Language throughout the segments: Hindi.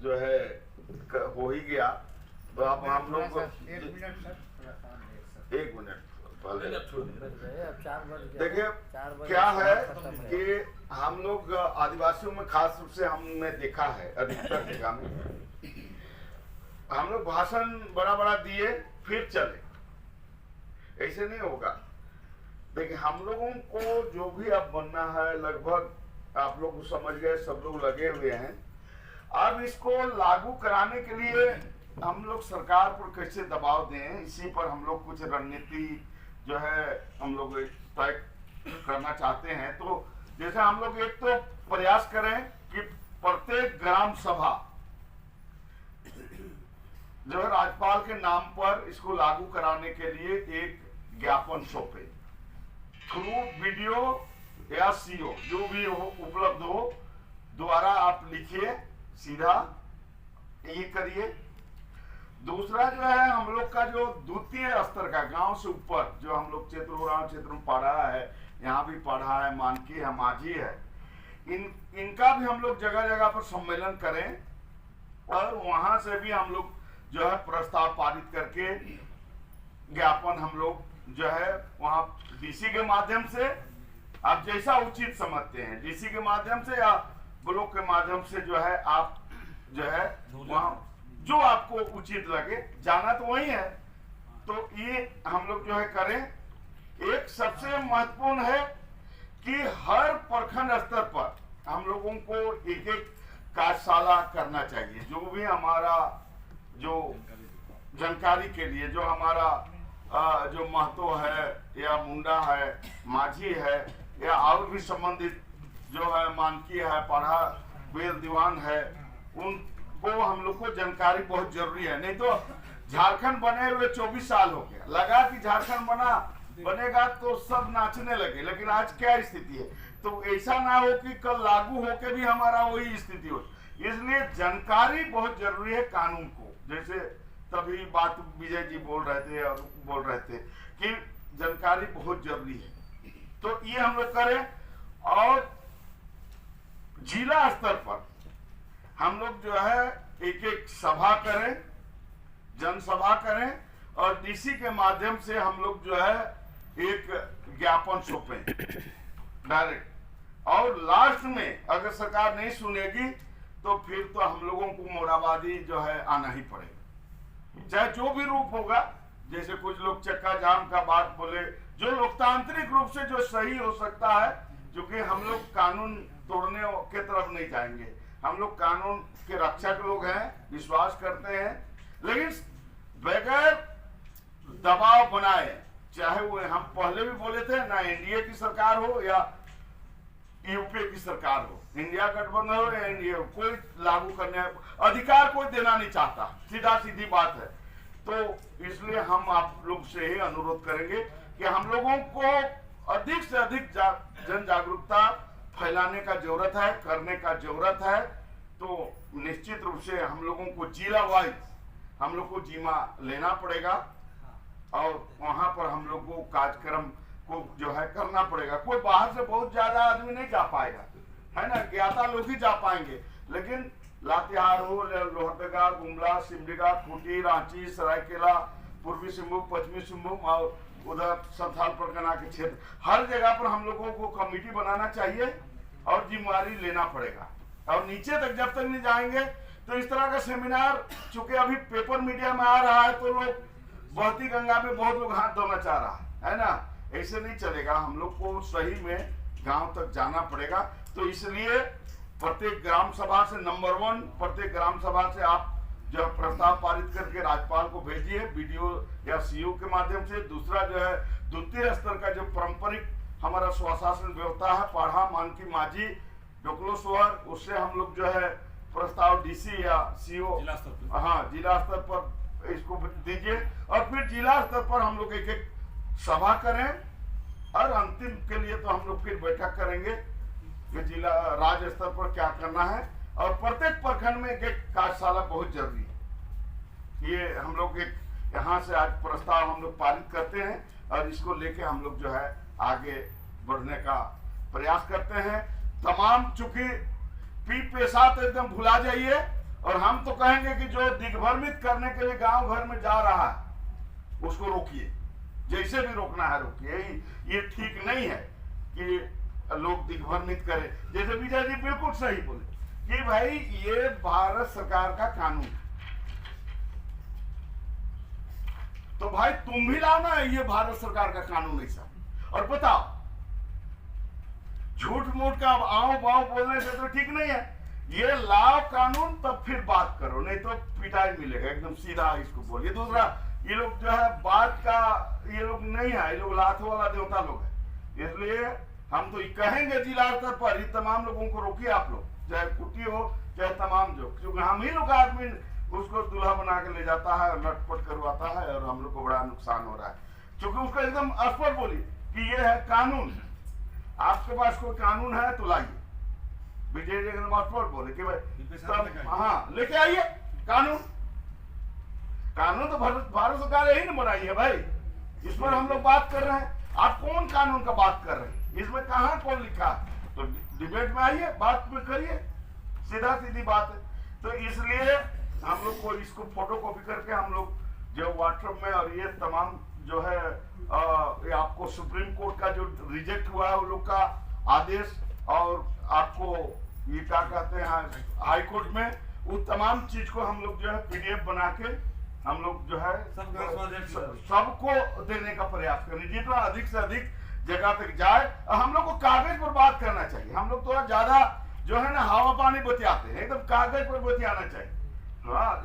जो है हो ही गया। तो आप हम लोग एक मिनट पहले देखिए क्या है कि हम लोग आदिवासियों में खास रूप से हमने देखा है अधिकतर जगह में हम लोग भाषण बड़ा बड़ा दिए फिर चले, ऐसे नहीं होगा। देखिए हम लोगों को जो भी अब बनना है लगभग आप लोग समझ गए, सब लोग लगे हुए हैं। अब इसको लागू कराने के लिए हम लोग सरकार पर कैसे दबाव दें, इसी पर हम लोग कुछ रणनीति जो है हम लोग तय करना चाहते हैं। तो जैसे हम लोग एक तो प्रयास करें कि प्रत्येक ग्राम सभा जो है राज्यपाल के नाम पर इसको लागू कराने के लिए एक ज्ञापन सौंपे थ्रू वीडियो या सीओ जो भी हो उपलब्ध हो द्वारा आप लिखिए, सीधा ये करिए। दूसरा जो है हम लोग का जो द्वितीय स्तर का गांव से ऊपर जो हम लोग क्षेत्र में पढ़ा है, यहाँ भी पढ़ा है, मानकी है, माझी है, इनका भी हम लोग जगह जगह पर सम्मेलन करें और वहां से भी हम लोग जो है प्रस्ताव पारित करके ज्ञापन हम लोग जो है वहां डीसी के माध्यम से आप जैसा उचित समझते हैं, डीसी के माध्यम से या ब्लॉक के माध्यम से जो है आप जो है वहां जो आपको उचित लगे, जाना तो वही है। तो ये हम लोग जो है करें। एक सबसे महत्वपूर्ण है कि हर प्रखंड स्तर पर हम लोगों को एक एक कार्यशाला करना चाहिए। जो भी हमारा जो जानकारी के लिए जो हमारा जो महतो है या मुंडा है, माझी है या और भी संबंधित जो है मानकी है, पढ़ा वेल दीवान है, उनको हम लोग को जानकारी बहुत जरूरी है। नहीं तो झारखंड बने हुए 24 साल हो गया, लगा कि झारखंड बनेगा तो सब नाचने लगे, लेकिन आज क्या स्थिति है। तो ऐसा ना हो कि कल लागू होके भी हमारा वही स्थिति हो। इसलिए जानकारी बहुत जरूरी है कानून को। जैसे तभी बात विजय जी बोल रहे थे कि जानकारी बहुत जरूरी है। तो ये हम लोग करें और जिला स्तर पर हम लोग जो है एक एक सभा करें, जनसभा करें और डीसी के माध्यम से हम लोग जो है एक ज्ञापन सौंपें डायरेक्ट। और लास्ट में अगर सरकार नहीं सुनेगी तो फिर तो हम लोगों को मोराबादी जो है आना ही पड़ेगा, चाहे जो भी रूप होगा। जैसे कुछ लोग चक्का जाम का बात बोले, जो लोकतांत्रिक रूप से जो सही हो सकता है, क्योंकि हम लोग कानून तोड़ने के तरफ नहीं जाएंगे। हम लोग कानून के रक्षक लोग हैं, विश्वास करते हैं, लेकिन बगैर दबाव बनाए, चाहे वो हम पहले भी बोले थे ना एनडीए की सरकार हो या यूपीए की सरकार हो, इंडिया गठबंधन हो या एनडीए हो, कोई लागू करने अधिकार कोई देना नहीं चाहता, सीधा सीधी बात है। तो इसलिए हम आप लोग से ही अनुरोध करेंगे कि हम लोगों को अधिक से अधिक जन जागरूकता फैलाने का जरूरत है, करने का जरूरत है। तो निश्चित रूप से हम लोगों को जिला वाइज हम लोग को जिम्मा लेना पड़ेगा और वहां पर हम लोग को कार्यक्रम को जो है करना पड़ेगा। कोई बाहर से बहुत ज्यादा आदमी नहीं जा पाएगा, है ना, ज्ञाता लोग ही जा पाएंगे, लेकिन लातेहार हो, लोहरदगा, गुमला, सिमडेगा, खूंटी, रांची, सरायकेला, पूर्वी सिंहभूम, पश्चिमी सिंहभूम और उधर संथाल परगना के क्षेत्र, हर जगह पर हम लोगों को कमेटी बनाना चाहिए और जिम्मेदारी लेना पड़ेगा। और नीचे तक जब तक नहीं जाएंगे तो इस तरह का सेमिनार, चूंकि अभी पेपर मीडिया में आ रहा है तो लोग बहती गंगा में बहुत लोग हाथ धोना चाह रहा है ना, ऐसे नहीं चलेगा। हम लोग को सही में गांव तक जाना पड़ेगा। तो इसलिए प्रत्येक ग्राम सभा से नंबर 1, प्रत्येक ग्राम सभा से आप जो प्रस्ताव पारित करके राज्यपाल को भेजिए वीडियो या सीओ के माध्यम से। दूसरा जो है द्वितीय स्तर का जो पारंपरिक हमारा स्वशासन व्यवस्था है, पढ़ा, मानकी, माझी, डोकलो सोहर, उससे हम लोग जो है प्रस्ताव डीसी या सीओ जिला स्तर पर इसको दीजिए और फिर जिला स्तर पर हम लोग एक एक सभा करें और अंतिम के लिए तो हम लोग फिर बैठक करेंगे कि जिला राज्य स्तर पर क्या करना है। और प्रत्येक प्रखंड में एक कार्यशाला बहुत जरूरी है। ये हम लोग एक यहाँ से आज प्रस्ताव हम लोग पारित करते हैं और इसको लेके हम लोग जो है आगे बढ़ने का प्रयास करते हैं। तमाम चूंकि पी पेशा तो एकदम भुला जाइए और हम तो कहेंगे कि जो दिग्भ्रमित करने के लिए गांव घर में जा रहा है उसको रोकिए, जैसे भी रोकना है रोकिए। ये ठीक नहीं है कि लोग दिग्भ्रमित करें। जैसे विजय जी बिल्कुल सही बोले कि भाई ये भारत सरकार का कानून है, तो भाई तुम भी लाओ ना ये भारत सरकार का कानून ऐसा, और बताओ झूठ मूठ का आओ बाओ बोलने से तो ठीक नहीं है। ये लाओ कानून तब फिर बात करो, नहीं तो पिटाई मिलेगा। एकदम सीधा इसको बोलिए। दूसरा, ये लोग जो है बात का, ये लोग नहीं है, ये लोग लात वाला देवता लोग है। इसलिए हम तो कहेंगे जिला स्तर पर ही तमाम लोगों को रोकिए आप लोग, चाहे कुटी हो चाहे तमाम जो, क्योंकि हम ही लोग आदमी उसको दूल्हा बना के ले जाता है और लटपट करवाता है और हम लोग को बड़ा नुकसान हो रहा है। क्योंकि उसको एकदम स्पष्ट बोली कि ये है कानून, आपके पास कोई कानून है तो लाइए। विजय जी स्पष्ट बोले कि भाई हाँ लेके आइए कानून। कानून तो भारत सरकार यही ना बनाई है भाई, इस पर हम लोग बात कर रहे हैं। आप कौन कानून का बात कर रहे हैं, इसमें कहाँ कौन लिखा? तो डिबेट में आइए, बात में करिए, सीधा सीधी बात है। तो इसलिए हम लोग को इसको फोटो कॉपी करके हम लोग जो व्हाट्सएप में, और ये तमाम जो है ये आपको सुप्रीम कोर्ट का जो रिजेक्ट हुआ है वो लोग का आदेश, और आपको ये क्या कहते हैं हाई कोर्ट में, उस तमाम चीज को हम लोग जो है पीडीएफ बना के हम लोग जो है सबको देने का प्रयास करें, जितना अधिक से अधिक जगह तक जाए। हम लोग को कागज पर बात करना चाहिए। हम लोग थोड़ा ज्यादा जो है ना हवा पानी बतियाते हैं, एकदम कागज पर बतियाना चाहिए। हाँ,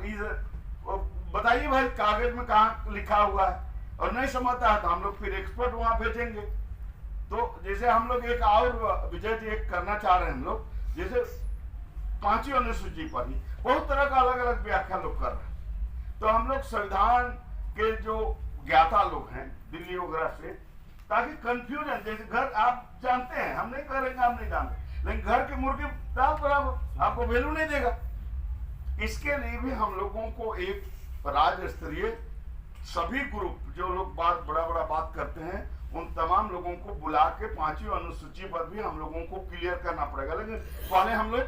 बताइए भाई कागज में कहाँ लिखा हुआ है, और नहीं समझता है तो हम लोग फिर एक्सपर्ट वहां भेजेंगे। तो जैसे हम लोग एक और विजय जी एक करना चाह रहे हैं हम लोग, जैसे 5वीं अनुसूची पर ही बहुत तरह का अलग अलग व्याख्या लोग कर रहे हैं। तो हम लोग संविधान के जो ज्ञाता लोग हैं दिल्ली वगैरह से, ताकि कंफ्यूजन, जैसे घर आप जानते हैं, हम नहीं करेंगे, हम नहीं जानते, लेकिन घर के मुर्गे दाल बराबर आपको वैल्यू नहीं देगा। इसके लिए भी हम लोगों को एक राज्य स्तरीय सभी ग्रुप जो लोग बड़ा बात करते हैं, उन तमाम लोगों को बुला के 5वीं अनुसूची पर भी हम लोगों को क्लियर करना पड़ेगा। लेकिन पहले हम लोग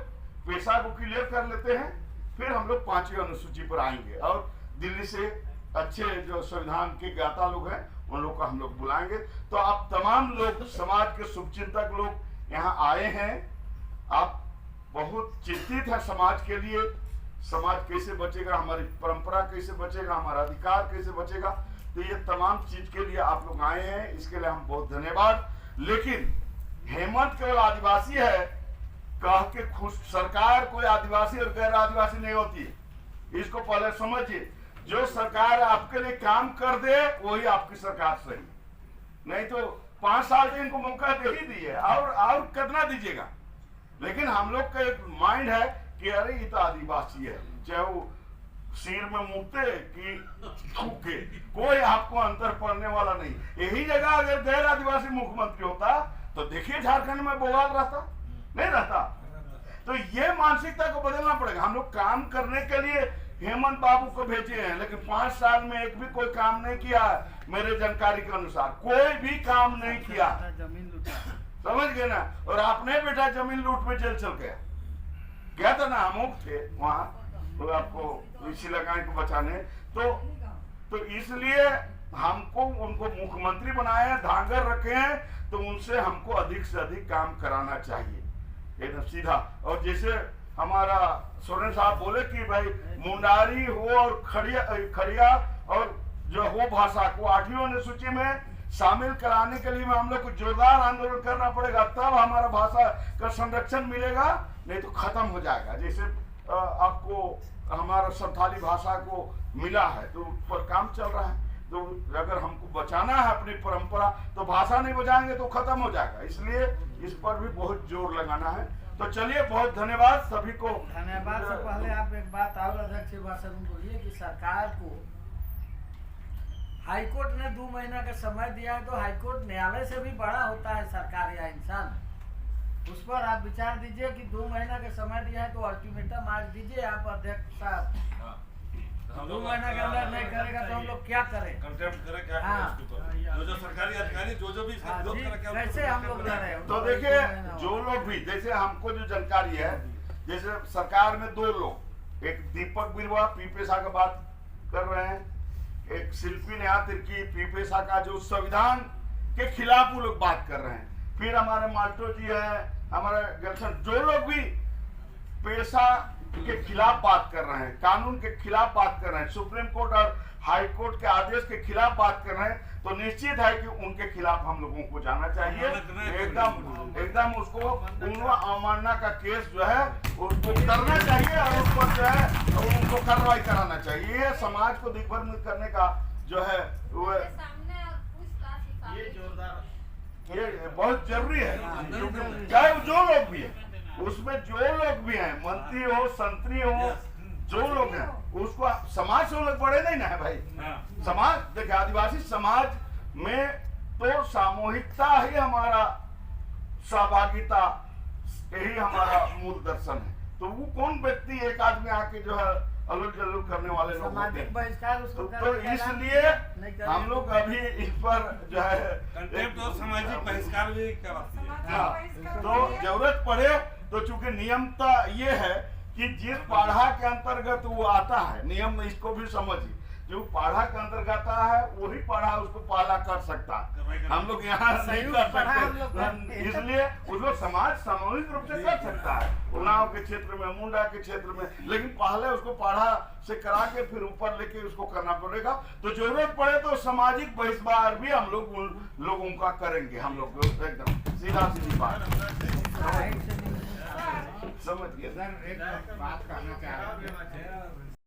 पेशा को क्लियर कर लेते हैं, फिर हम लोग 5वीं अनुसूची पर आएंगे, और दिल्ली से अच्छे जो संविधान के ज्ञाता लोग हैं उन लोग को हम लोग बुलाएंगे। तो आप तमाम लोग समाज के शुभचिंतक लोग यहाँ आए हैं, आप बहुत चिंतित हैं समाज के लिए, समाज कैसे बचेगा, हमारी परंपरा कैसे बचेगा, हमारा अधिकार कैसे बचेगा। तो ये तमाम चीज के लिए आप लोग आए हैं, इसके लिए हम बहुत धन्यवाद। लेकिन हेमंत केवल आदिवासी है कह के खुश, सरकार कोई आदिवासी और गैर आदिवासी नहीं होती है, इसको पहले समझिए। जो सरकार आपके लिए काम कर दे वही आपकी सरकार सही, नहीं तो 5 साल से इनको मौका दे ही दिए, और कितना दीजिएगा। लेकिन हम लोग का एक माइंड है कि अरे ये तो आदिवासी है, चाहे वो सिर में मुँहते कि थूके, कोई आपको अंतर पड़ने वाला नहीं। यही जगह अगर गैर आदिवासी मुख्यमंत्री होता तो देखिए झारखंड में बवाल रहता, नहीं रहता। तो ये मानसिकता को बदलना पड़ेगा। हम लोग काम करने के लिए हेमंत बाबू को भेजे हैं, लेकिन 5 साल में एक भी कोई काम नहीं किया। मेरे जानकारी के अनुसार कोई भी काम नहीं किया, समझ गए ना। और आपने बेटा जमीन लूट में जेल चल गया था ना, अमुक थे वहां, तो आपको इसी लगाए को बचाने। तो इसलिए हमको उनको मुख्यमंत्री बनाए हैं, धांगर रखे हैं, तो उनसे हमको अधिक से अधिक काम कराना चाहिए, एकदम सीधा। और जैसे हमारा सोरेन साहब बोले कि भाई मुंडारी हो और खड़िया और जो हो भाषा को 8वीं अनुसूची में शामिल कराने के लिए हम लोग को जोरदार आंदोलन करना पड़ेगा, तब हमारा भाषा का संरक्षण मिलेगा, नहीं तो खत्म हो जाएगा। जैसे आपको हमारा संथाली भाषा को मिला है तो उस पर काम चल रहा है। तो अगर हमको बचाना है अपनी परंपरा, तो भाषा नहीं बचाएंगे तो खत्म हो जाएगा। इसलिए इस पर भी बहुत जोर लगाना है। तो चलिए, बहुत धन्यवाद सभी को। धन्यवाद से पहले आप एक बात और अध्यक्ष भाषण में बोलिए कि सरकार को हाईकोर्ट ने 2 महीना का समय दिया है, तो हाईकोर्ट न्यायालय से भी बड़ा होता है सरकार या इंसान। उस पर आप विचार दीजिए कि 2 महीना का समय दिया है तो अल्टीमेटम आज दीजिए आप अध्यक्ष साहब। 2 महीना के अंदर नहीं करेगा तो हम लोग क्या करें, कंटेम्प्ट करें क्या हाँ। करें। जो सरकारी अधिकारी जो भी कैसे हम लोग लड़े। तो देखिए, जो लोग भी, जैसे हमको जो जानकारी है, जैसे सरकार में 2 लोग, एक दीपक बिरवा पीपेसा का बात कर रहे हैं, एक शिल्पी नेहा तिर्की पीपेसा का जो संविधान के खिलाफ वो लोग बात कर रहे हैं। फिर हमारे माल्टो जी है, हमारे गलसन, जो लोग भी पेशा के खिलाफ बात कर रहे हैं, कानून के खिलाफ बात कर रहे हैं, सुप्रीम कोर्ट और हाई कोर्ट के आदेश के खिलाफ बात कर रहे हैं, तो निश्चित है कि उनके खिलाफ हम लोगों को जाना चाहिए। एकदम उसको अवमानना का केस जो है उसको करना चाहिए और उस पर जो है उनको कार्रवाई कराना चाहिए। ये समाज को दिग्भ्रमित करने का जो है वो ये जोरदार, ये बहुत जरूरी है, चाहे जो लोग भी है उसमें, जो लोग भी हैं, मंत्री हो संतरी हो, जो लोग हैं उसको समाज से वो लोग बड़े नहीं ना है भाई। समाज देखिए, आदिवासी समाज में तो सामूहिकता ही हमारा सहभागिता, यही हमारा मूल दर्शन है। तो वो कौन व्यक्ति एक आदमी आके जो है अलग जलूल करने वाले लोग होते सामाजिक हैं। बहिष्कार उसको तो इसलिए हम लोग अभी इस पर जो है कंटेम्प्ट और सामाजिक बहिष्कार भी कराती है। हाँ, तो जरूरत पड़े तो चूंकि नियमता ये है कि जिस पाढ़ा के अंतर्गत वो आता है, नियम इसको भी समझिए, जो पाढ़ा के अंतर्गत आता है वही पाढ़ा उसको पाला कर सकता है। हम लोग यहाँ नहीं कर सकते, इसलिए उसको समाज सामूहिक रूप से कर सकता है, उन्नाव के क्षेत्र में, मुंडा के क्षेत्र में, लेकिन पहले उसको पाढ़ा से करा के फिर ऊपर लेके उसको करना पड़ेगा। तो जरूरत पड़े तो सामाजिक बहिष्कार भी हम लोग उन लोगों का करेंगे। हम लोग एकदम सीधा सीधी बात समझ गए। सर एक बात कहना चाह रहे हैं।